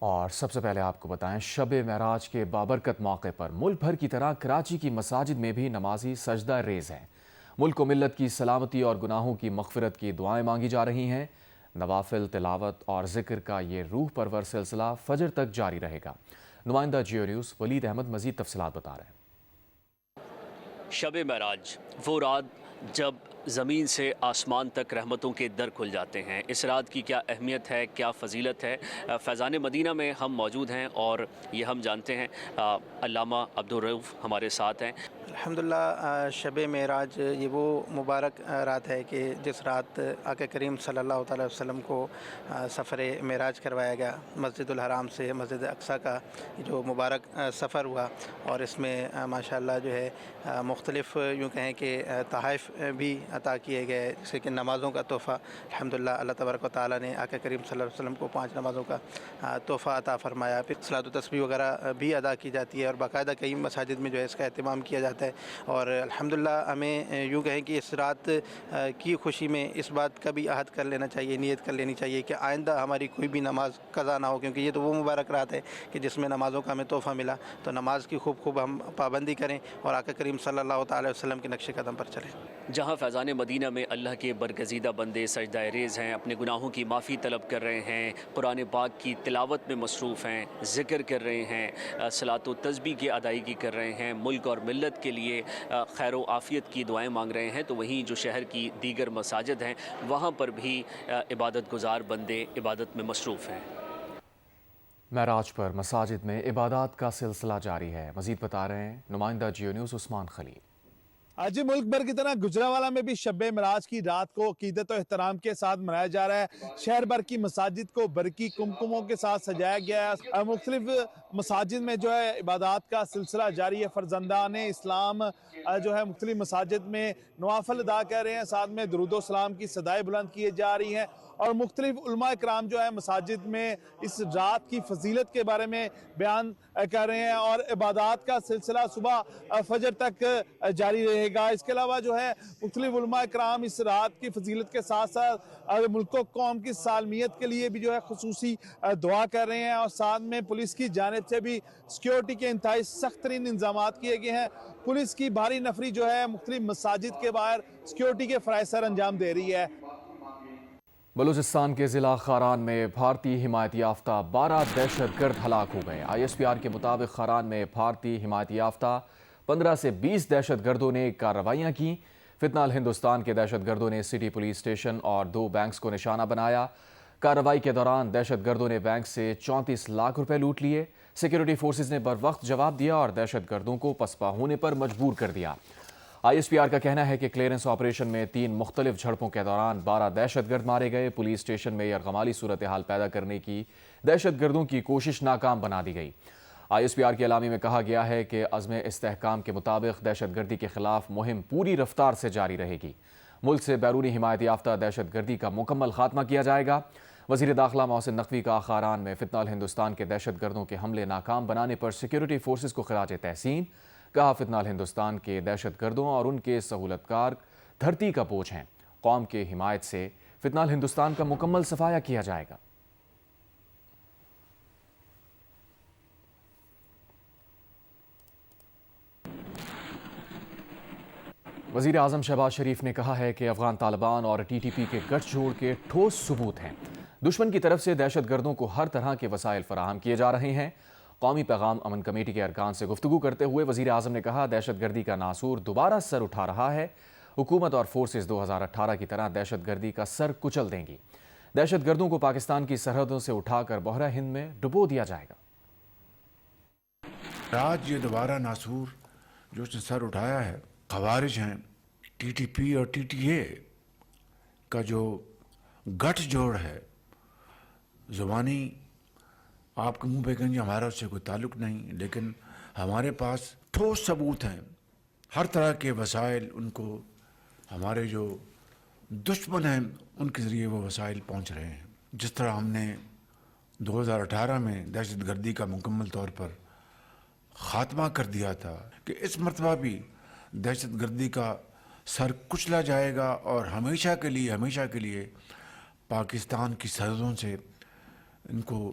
اور سب سے پہلے آپ کو بتائیں، شب معراج کے بابرکت موقع پر ملک بھر کی طرح کراچی کی مساجد میں بھی نمازی سجدہ ریز ہیں۔ ملک و ملت کی سلامتی اور گناہوں کی مغفرت کی دعائیں مانگی جا رہی ہیں۔ نوافل، تلاوت اور ذکر کا یہ روح پرور سلسلہ فجر تک جاری رہے گا۔ نمائندہ جیو نیوز ولید احمد مزید تفصیلات بتا رہے ہیں۔ شب معراج وہ رات جب زمین سے آسمان تک رحمتوں کے در کھل جاتے ہیں۔ اس رات کی کیا اہمیت ہے، کیا فضیلت ہے، فیضان مدینہ میں ہم موجود ہیں اور یہ ہم جانتے ہیں۔ علامہ عبدالرؤف ہمارے ساتھ ہیں۔ الحمدللہ، شب معراج یہ وہ مبارک رات ہے کہ جس رات آقا کریم صلی اللہ تعالی وسلم کو سفر معراج کروایا گیا۔ مسجد الحرام سے مسجد اقصیٰ کا جو مبارک سفر ہوا، اور اس میں ماشاءاللہ جو ہے مختلف یوں کہیں کہ تحائف بھی عطا کیے گئے، جیسے کہ نمازوں کا تحفہ۔ الحمدللہ اللہ تبارک و تعالیٰ نے آقا کریم صلی اللہ علیہ وسلم کو 5 نمازوں کا تحفہ عطا فرمایا۔ پھر صلاۃ و تسبیح وغیرہ بھی ادا کی جاتی ہے، اور باقاعدہ کئی مساجد میں جو ہے اس کا اہتمام کیا جاتا ہے۔ اور الحمدللہ ہمیں یوں کہیں کہ اس رات کی خوشی میں اس بات کا بھی عہد کر لینا چاہیے، نیت کر لینی چاہیے کہ آئندہ ہماری کوئی بھی نماز قضا نہ ہو، کیونکہ یہ تو وہ مبارک رات ہے کہ جس میں نمازوں کا ہمیں تحفہ ملا۔ تو نماز کی خوب ہم پابندی کریں اور آقا کریم صلی اللہ تعالی وسلم کے نقش قدم پر چلیں۔ جہاں فیضان مدینہ میں اللہ کے برگزیدہ بندے سجدہ ریز ہیں، اپنے گناہوں کی معافی طلب کر رہے ہیں، قرآن پاک کی تلاوت میں مصروف ہیں، ذکر کر رہے ہیں، صلاۃ و تسبیح کی ادائیگی کر رہے ہیں، ملک اور ملت کے لیے خیر و عافیت کی دعائیں مانگ رہے ہیں، تو وہیں جو شہر کی دیگر مساجد ہیں وہاں پر بھی عبادت گزار بندے عبادت میں مصروف ہیں۔ معراج پر مساجد میں عبادات کا سلسلہ جاری ہے۔ مزید بتا رہے ہیں نمائندہ جیو نیوز عثمان خلیل۔ آج ملک بھر کی طرح گجرانوالہ میں بھی شب معراج کی رات کو عقیدت و احترام کے ساتھ منایا جا رہا ہے۔ شہر بھر کی مساجد کو برقی کمکموں کے ساتھ سجایا گیا ہے۔ مختلف مساجد میں جو ہے عبادات کا سلسلہ جاری ہے۔ فرزندان اسلام جو ہے مختلف مساجد میں نوافل ادا کر رہے ہیں، ساتھ میں درود و سلام کی صدائیں بلند کی جا رہی ہیں، اور مختلف علماء کرام جو ہے مساجد میں اس رات کی فضیلت کے بارے میں بیان کر رہے ہیں، اور عبادات کا سلسلہ صبح فجر تک جاری رہے گا۔ اس کے علاوہ جو ہے مختلف علماء کرام اس رات کی فضیلت کے ساتھ ساتھ ملک و قوم کی سالمیت کے لیے بھی جو ہے خصوصی دعا کر رہے ہیں، اور ساتھ میں پولیس کی جانب سے بھی سیکیورٹی کے انتہائی سخت ترین انتظامات کیے گئے ہیں۔ پولیس کی بھاری نفری جو ہے مختلف مساجد کے باہر سیکیورٹی کے فرائض سر انجام دے رہی ہے۔ بلوچستان کے ضلع خاران میں بھارتی حمایت یافتہ 12 دہشت گرد ہلاک ہو گئے۔ آئی ایس پی آر کے مطابق خاران میں بھارتی حمایت یافتہ 15 سے 20 دہشت گردوں نے کارروائیاں کی۔ فتنہ الہندوستان کے دہشت گردوں نے سٹی پولیس اسٹیشن اور 2 بینکس کو نشانہ بنایا۔ کارروائی کے دوران دہشت گردوں نے بینک سے 34 لاکھ روپے لوٹ لیے۔ سیکیورٹی فورسز نے بروقت جواب دیا اور دہشت گردوں کو پسپا ہونے پر مجبور کر دیا۔ آئی ایس پی آر کا کہنا ہے کہ کلیئرنس آپریشن میں 3 مختلف جھڑپوں کے دوران 12 دہشت گرد مارے گئے۔ پولیس اسٹیشن میں یرغمالی صورتحال پیدا کرنے کی دہشت گردوں کی کوشش ناکام بنا دی گئی۔ آئی ایس پی آر کے اعلامی میں کہا گیا ہے کہ عزم استحکام کے مطابق دہشت گردی کے خلاف مہم پوری رفتار سے جاری رہے گی۔ ملک سے بیرونی حمایت یافتہ دہشت گردی کا مکمل خاتمہ کیا جائے گا۔ وزیر داخلہ محسن نقوی کا خاران میں فتنہ الہندوستان کے دہشت گردوں کے حملے ناکام بنانے پر سیکیورٹی فورسز کو خراج تحسین۔ کہا فتنہ الہندوستان کے دہشت گردوں اور ان کے سہولت کار دھرتی کا بوجھ ہیں۔ قوم کے حمایت سے فتنہ الہندوستان کا مکمل صفایا کیا جائے گا۔ وزیر اعظم شہباز شریف نے کہا ہے کہ افغان طالبان اور ٹی ٹی پی کے گٹھ جوڑ کے ٹھوس ثبوت ہیں۔ دشمن کی طرف سے دہشت گردوں کو ہر طرح کے وسائل فراہم کیے جا رہے ہیں۔ قومی پیغام امن کمیٹی کے ارکان سے گفتگو کرتے ہوئے وزیر اعظم نے کہا دہشت گردی کا ناسور دوبارہ سر اٹھا رہا ہے۔ حکومت اور فورسز 2018 کی طرح دہشت گردی کا سر کچل دیں گی۔ دہشت گردوں کو پاکستان کی سرحدوں سے اٹھا کر بحرہ ہند میں ڈبو دیا جائے گا۔ آج یہ دوبارہ ناسور جو اس نے سر اٹھایا ہے، خوارج ہیں، ٹی ٹی پی اور ٹی ٹی اے کا جو گٹھ جوڑ ہے، زبانی آپ کے منہ پہ کہیں ہمارا اس سے کوئی تعلق نہیں، لیکن ہمارے پاس ٹھوس ثبوت ہیں۔ ہر طرح کے وسائل ان کو ہمارے جو دشمن ہیں ان کے ذریعے وہ وسائل پہنچ رہے ہیں۔ جس طرح ہم نے 2018 میں دہشت گردی کا مکمل طور پر خاتمہ کر دیا تھا، کہ اس مرتبہ بھی دہشت گردی کا سر کچلا جائے گا، اور ہمیشہ کے لیے پاکستان کی سرحدوں سے ان کو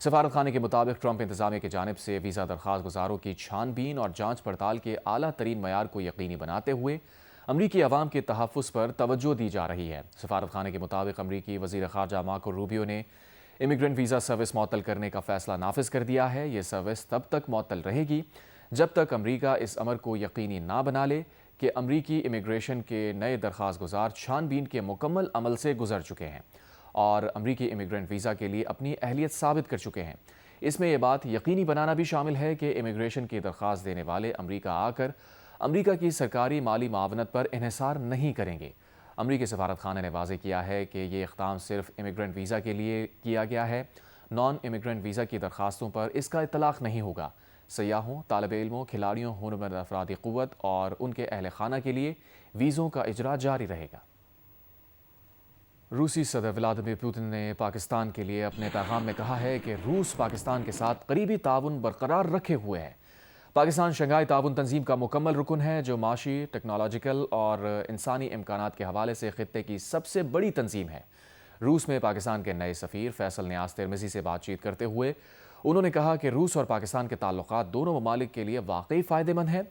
سفارت خانے کے مطابق ٹرمپ انتظامیہ کی جانب سے ویزا درخواست گزاروں کی چھان بین اور جانچ پڑتال کے اعلیٰ ترین معیار کو یقینی بناتے ہوئے امریکی عوام کے تحفظ پر توجہ دی جا رہی ہے۔ سفارت خانے کے مطابق امریکی وزیر خارجہ مارکو روبیو نے امیگرنٹ ویزا سروس معطل کرنے کا فیصلہ نافذ کر دیا ہے۔ یہ سروس تب تک معطل رہے گی جب تک امریکہ اس امر کو یقینی نہ بنا لے کہ امریکی امیگریشن کے نئے درخواست گزار چھان بین کے مکمل عمل سے گزر چکے ہیں اور امریکی امیگرنٹ ویزا کے لیے اپنی اہلیت ثابت کر چکے ہیں۔ اس میں یہ بات یقینی بنانا بھی شامل ہے کہ امیگریشن کی درخواست دینے والے امریکہ آ کر امریکہ کی سرکاری مالی معاونت پر انحصار نہیں کریں گے۔ امریکی سفارت خانے نے واضح کیا ہے کہ یہ اقدام صرف امیگرنٹ ویزا کے لیے کیا گیا ہے، نان امیگرنٹ ویزا کی درخواستوں پر اس کا اطلاق نہیں ہوگا۔ سیاحوں، طالب علموں، کھلاڑیوں، ہنرمند افرادی قوت اور ان کے اہل خانہ کے لیے ویزوں کا اجرا جاری رہے گا۔ روسی صدر ولادیمیر پوتن نے پاکستان کے لیے اپنے پیغام میں کہا ہے کہ روس پاکستان کے ساتھ قریبی تعاون برقرار رکھے ہوئے ہے۔ پاکستان شنگھائی تعاون تنظیم کا مکمل رکن ہے، جو معاشی، ٹیکنالوجیکل اور انسانی امکانات کے حوالے سے خطے کی سب سے بڑی تنظیم ہے۔ روس میں پاکستان کے نئے سفیر فیصل نیاز ترمذی سے بات چیت کرتے ہوئے انہوں نے کہا کہ روس اور پاکستان کے تعلقات دونوں ممالک کے لیے واقعی فائدہ مند ہیں۔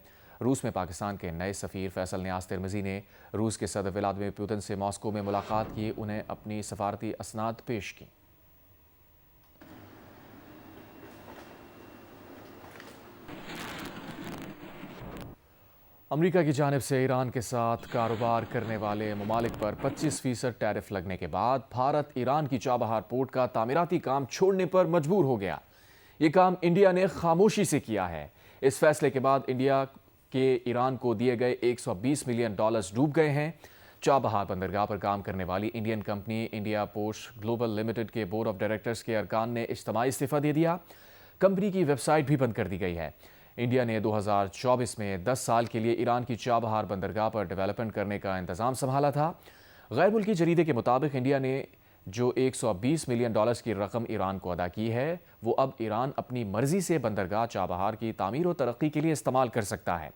روس میں پاکستان کے نئے سفیر فیصل نیاز ترمذی نے روس کے صدر ولادیمیر پوتن سے ماسکو میں ملاقات کی، انہیں اپنی سفارتی اسناد پیش کی۔ امریکہ کی جانب سے ایران کے ساتھ کاروبار کرنے والے ممالک پر 25% ٹیرف لگنے کے بعد بھارت ایران کی چابہار پورٹ کا تعمیراتی کام چھوڑنے پر مجبور ہو گیا۔ یہ کام انڈیا نے خاموشی سے کیا ہے۔ اس فیصلے کے بعد انڈیا کے ایران کو دیے گئے $120 ملین ڈوب گئے ہیں۔ چابہار بندرگاہ پر کام کرنے والی Indian company India post global limited کے بورڈ آف ڈائریکٹرز کے ارکان نے اجتماعی استعفیٰ دے دیا۔ کمپنی کی ویب سائٹ بھی بند کر دی گئی ہے۔ انڈیا نے 2024 میں 10 سال کے لیے ایران کی چابہار بندرگاہ پر ڈیولپمنٹ کرنے کا انتظام سنبھالا تھا۔ غیر ملکی جریدے کے مطابق انڈیا نے جو $120 ملین کی رقم ایران کو ادا کی ہے، وہ اب ایران اپنی مرضی سے بندرگاہ چابہار کی تعمیر و ترقی کے لیے استعمال کر سکتا ہے۔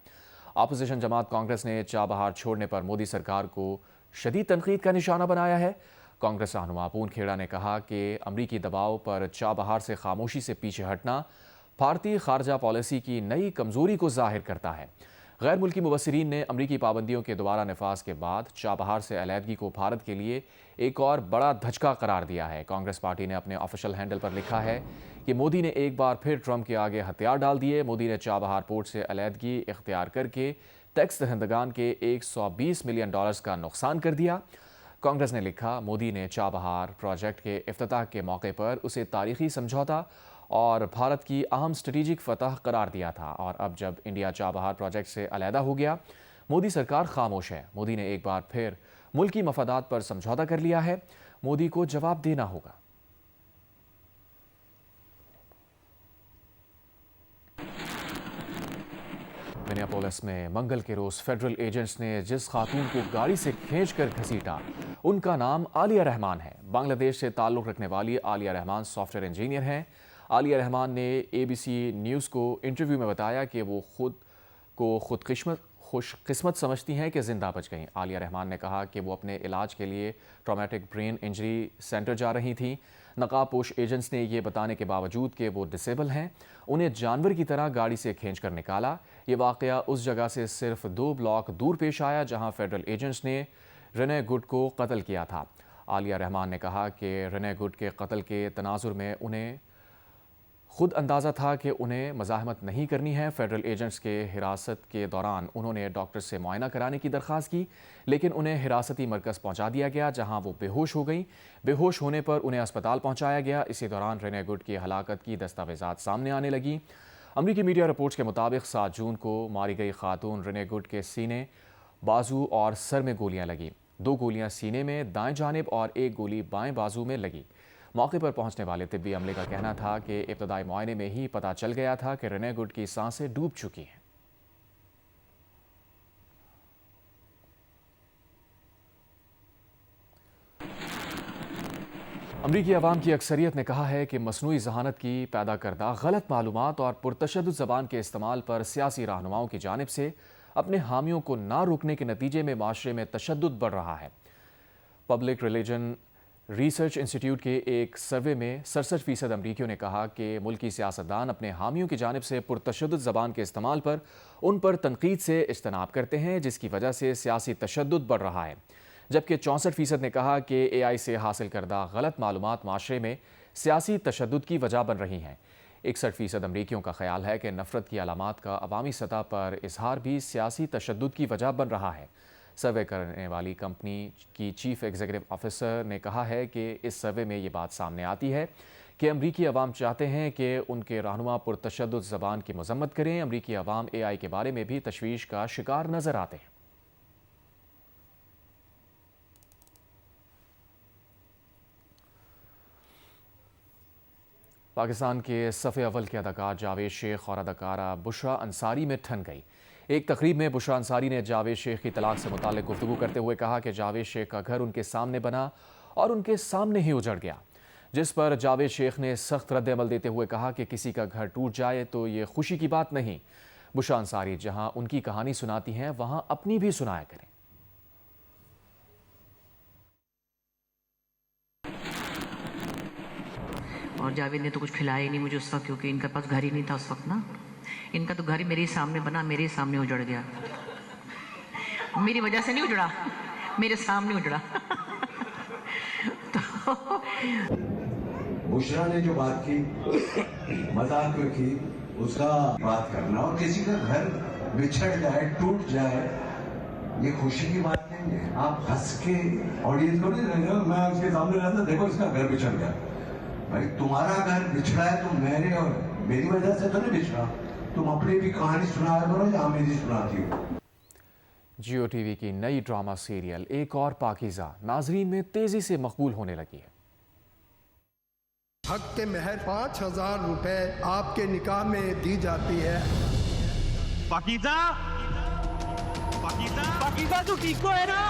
اپوزیشن جماعت کانگریس نے چابہار چھوڑنے پر مودی سرکار کو شدید تنقید کا نشانہ بنایا ہے۔ کانگریس رہنما پون کھیڑا نے کہا کہ امریکی دباؤ پر چابہار سے خاموشی سے پیچھے ہٹنا بھارتی خارجہ پالیسی کی نئی کمزوری کو ظاہر کرتا ہے۔ غیر ملکی مبصرین نے امریکی پابندیوں کے دوبارہ نفاذ کے بعد چابہار سے علیحدگی کو بھارت کے لیے ایک اور بڑا دھچکا قرار دیا ہے۔ کانگریس پارٹی نے اپنے آفیشیل ہینڈل پر لکھا ہے کہ مودی نے ایک بار پھر ٹرمپ کے آگے ہتھیار ڈال دیے۔ مودی نے چابہار پورٹ سے علیحدگی اختیار کر کے ٹیکس دہندگان کے $120 ملین کا نقصان کر دیا۔ کانگریس نے لکھا، مودی نے چابہار پروجیکٹ کے افتتاح کے موقع پر اسے تاریخی سمجھوتا اور بھارت کی اہم اسٹریٹجک فتح قرار دیا تھا، اور اب جب انڈیا چابہار پروجیکٹ سے علیحدہ ہو گیا، مودی سرکار خاموش ہے۔ مودی نے ایک بار پھر ملکی مفادات پر سمجھوتا کر لیا ہے۔ مودی کو جواب دینا ہوگا۔ منیاپولس میں منگل کے روز فیڈرل ایجنٹس نے جس خاتون کو گاڑی سے کھینچ کر گھسیٹا، ان کا نام عالیہ رحمان ہے۔ بنگلہ دیش سے تعلق رکھنے والی عالیہ رحمان سافٹ ویئر انجینئر ہیں۔ عالیہ رحمان نے ABC نیوز کو انٹرویو میں بتایا کہ وہ خود کو خوش قسمت سمجھتی ہیں کہ زندہ بچ گئیں۔ عالیہ رحمان نے کہا کہ وہ اپنے علاج کے لیے ٹرامیٹک برین انجری سینٹر جا رہی تھیں۔ نقاب پوش ایجنٹس نے یہ بتانے کے باوجود کہ وہ ڈسیبل ہیں، انہیں جانور کی طرح گاڑی سے کھینچ کر نکالا۔ یہ واقعہ اس جگہ سے صرف 2 بلاک دور پیش آیا جہاں فیڈرل ایجنٹس نے رنے گڈ کو قتل کیا تھا۔ عالیہ رحمان نے کہا کہ رنے گڈ کے قتل کے تناظر میں انہیں خود اندازہ تھا کہ انہیں مزاحمت نہیں کرنی ہے۔ فیڈرل ایجنٹس کے حراست کے دوران انہوں نے ڈاکٹر سے معائنہ کرانے کی درخواست کی، لیکن انہیں حراستی مرکز پہنچا دیا گیا جہاں وہ بے ہوش ہو گئیں۔ بے ہوش ہونے پر انہیں اسپتال پہنچایا گیا۔ اسی دوران رنے گڈ کی ہلاکت کی دستاویزات سامنے آنے لگیں۔ امریکی میڈیا رپورٹس کے مطابق 7 جون کو ماری گئی خاتون رنے گڈ کے سینے، بازو اور سر میں گولیاں لگیں۔ 2 گولیاں سینے میں دائیں جانب اور 1 گولی بائیں بازو میں لگی۔ موقع پر پہنچنے والے طبی عملے کا کہنا تھا کہ ابتدائی معائنے میں ہی پتہ چل گیا تھا کہ رنے گڈ کی سانسیں ڈوب چکی ہیں۔ امریکی عوام کی اکثریت نے کہا ہے کہ مصنوعی ذہانت کی پیدا کردہ غلط معلومات اور پرتشدد زبان کے استعمال پر سیاسی رہنماؤں کی جانب سے اپنے حامیوں کو نہ روکنے کے نتیجے میں معاشرے میں تشدد بڑھ رہا ہے۔ پبلک ریلیجن ریسرچ انسٹیٹیوٹ کے ایک سروے میں 67% امریکیوں نے کہا کہ ملکی سیاستدان اپنے حامیوں کی جانب سے پرتشدد زبان کے استعمال پر ان پر تنقید سے اجتناب کرتے ہیں، جس کی وجہ سے سیاسی تشدد بڑھ رہا ہے، جبکہ 64% نے کہا کہ AI سے حاصل کردہ غلط معلومات معاشرے میں سیاسی تشدد کی وجہ بن رہی ہیں۔ 61% امریکیوں کا خیال ہے کہ نفرت کی علامات کا عوامی سطح پر اظہار بھی سیاسی تشدد کی وجہ بن رہا ہے۔ سروے کرنے والی کمپنی کی چیف ایگزیکٹو آفیسر نے کہا ہے کہ اس سروے میں یہ بات سامنے آتی ہے کہ امریکی عوام چاہتے ہیں کہ ان کے رہنما پرتشدد زبان کی مذمت کریں۔ امریکی عوام AI کے بارے میں بھی تشویش کا شکار نظر آتے ہیں۔ پاکستان کے صف اول کے اداکار جاوید شیخ اور اداکارہ بشریٰ انصاری میں ٹھن گئی۔ ایک تقریب میں بشریٰ انصاری نے جاوید شیخ کی طلاق سے متعلق گفتگو کرتے ہوئے کہا کہ جاوید شیخ کا گھر ان کے سامنے بنا اور ان کے سامنے ہی اجڑ گیا، جس پر جاوید شیخ نے سخت رد عمل دیتے ہوئے کہا کہ کسی کا گھر ٹوٹ جائے تو یہ خوشی کی بات نہیں۔ بشریٰ انصاری جہاں ان کی کہانی سناتی ہیں وہاں اپنی بھی سنایا کریں۔ اور جاوید نے تو کچھ کھلایا ہی نہیں مجھے اس وقت، کیونکہ ان کے پاس گھر ہی نہیں تھا اس وقت نا۔ ان کا تو گھر ہی میرے سامنے بنا، میرے سامنے اجڑ گیا۔ میری وجہ سے نہیں اجڑا، میرے سامنے اجڑا۔ بشریٰ نے جو بات کی، مذاق میں کی، اس کا بات کرنا اور کسی کا گھر بچھڑ جائے، ٹوٹ جائے، یہ خوشی کی بات نہیں ہے۔ آپ ہنس کے آڈینس کو نہیں دیں گے، میں اس کے سامنے رہتا دیکھو اس کا گھر بچھڑ گیا۔ بھائی تمہارا گھر بچھڑا ہے تو میرے اور میری وجہ سے تو نہیں بچھڑا، تم اپنی بھی کہانی سنایا کرو یا میری سناتی ہو۔ جیو ٹی وی کی نئی ڈرامہ سیریل ایک اور پاکیزہ ناظرین میں تیزی سے مقبول ہونے لگی ہے۔ حق کے مہر 5000 روپے آپ کے نکاح میں دی جاتی ہے۔ پاکیزہ تو ٹھیک ہے نا؟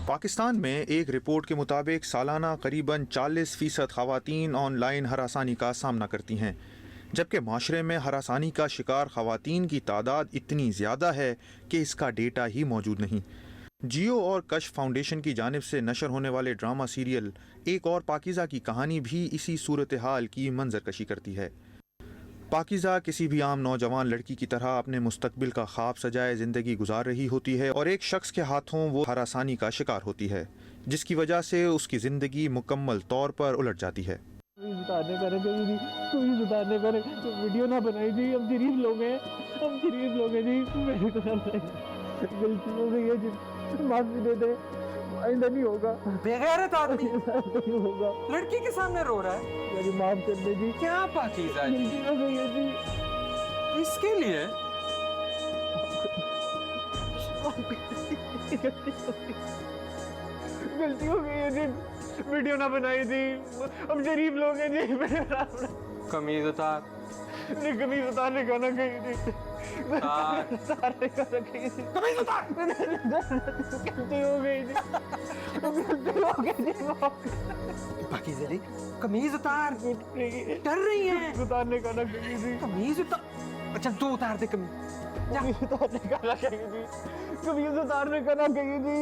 پاکستان میں ایک رپورٹ کے مطابق سالانہ قریباً 40% خواتین آن لائن ہراسانی کا سامنا کرتی ہیں، جبکہ معاشرے میں ہراسانی کا شکار خواتین کی تعداد اتنی زیادہ ہے کہ اس کا ڈیٹا ہی موجود نہیں۔ جیو اور کشف فاؤنڈیشن کی جانب سے نشر ہونے والے ڈرامہ سیریل ایک اور پاکیزہ کی کہانی بھی اسی صورتحال کی منظر کشی کرتی ہے۔ پاکیزہ کسی بھی عام نوجوان لڑکی کی طرح اپنے مستقبل کا خواب سجائے زندگی گزار رہی ہوتی ہے اور ایک شخص کے ہاتھوں وہ ہراسانی کا شکار ہوتی ہے، جس کی وجہ سے اس کی زندگی مکمل طور پر الٹ جاتی ہے۔ ویڈیو نہ بنائی جی، ہم غریب لوگ ہیں جی، میری طرف سے غلطی ہو گئی ہے جی، معافی دے دے، آئندہ نہیں ہوگا۔ بغیرت آدمی نہیں ہوگا، لڑکی کے سامنے رو رہا ہے، مجھے معاف کر دے جی۔ کیا پاکیزہ جی، غلطی ہو گئی ہے جی، اس کے لیے غلطی ہو گئی ہے جی، ویڈیو نہ بنائی جی، ہم غریب لوگ ہیں جی۔ قمیض اتار نہیں، قمیض اتارنے کا نہ کہیں جی، اتارنے کا نہ کہیں جی، قمیض اتار، غلطی ہو گئی جی، غلطی ہو گئی جی۔ پاکیزہ جی قمیض اتار، ڈر رہی ہیں، اتارنے کا نہ کہیں جی، قمیض اتار، اچھا تو اتار دے قمیض، اتارنے کا نہ کہیں جی، قمیض اتارنے کا نہ کہیں جی۔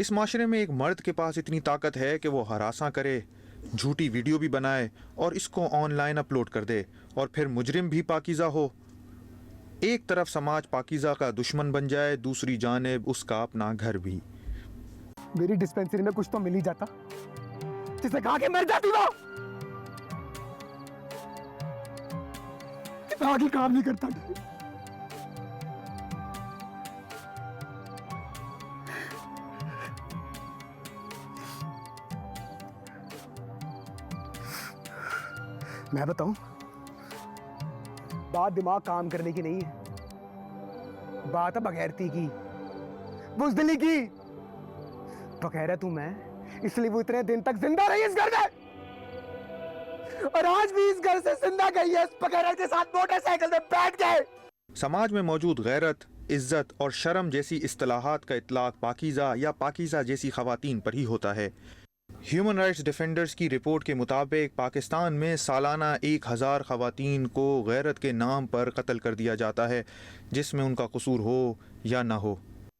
اس معاشرے میں ایک مرد کے پاس اتنی طاقت ہے کہ وہ ہراساں کرے، جھوٹی ویڈیو بھی بنائے اور اس کو آن لائن اپلوڈ کر دے، اور پھر مجرم بھی پاکیزہ ہو۔ ایک طرف سماج پاکیزہ کا دشمن بن جائے، دوسری جانب اس کا اپنا گھر بھی۔ میری ڈسپینسری میں کچھ تو مل ہی جاتا، جسے کہا کہ مر جاتی وہ، آگے کام نہیں کرتا۔ میں بتاؤں، بات دماغ کام کرنے کی نہیں ہے، بات ہے بغیرتی کی، بزدلی کی۔ بغیرت ہوں میں، اس لیے وہ اتنے دن تک زندہ رہی اس گھر میں، اور آج بھی اس گھر سے زندہ گئی ہے، اس بغیرت کے ساتھ موٹر سائیکل میں بیٹھ گئے۔ سماج میں موجود غیرت، عزت اور شرم جیسی اصطلاحات کا اطلاق پاکیزہ یا پاکیزہ جیسی خواتین پر ہی ہوتا ہے۔ ہیومن رائٹس ڈیفینڈرز کی رپورٹ کے مطابق پاکستان میں سالانہ 1000 خواتین کو غیرت کے نام پر قتل کر دیا جاتا ہے، جس میں ان کا قصور ہو یا نہ ہو۔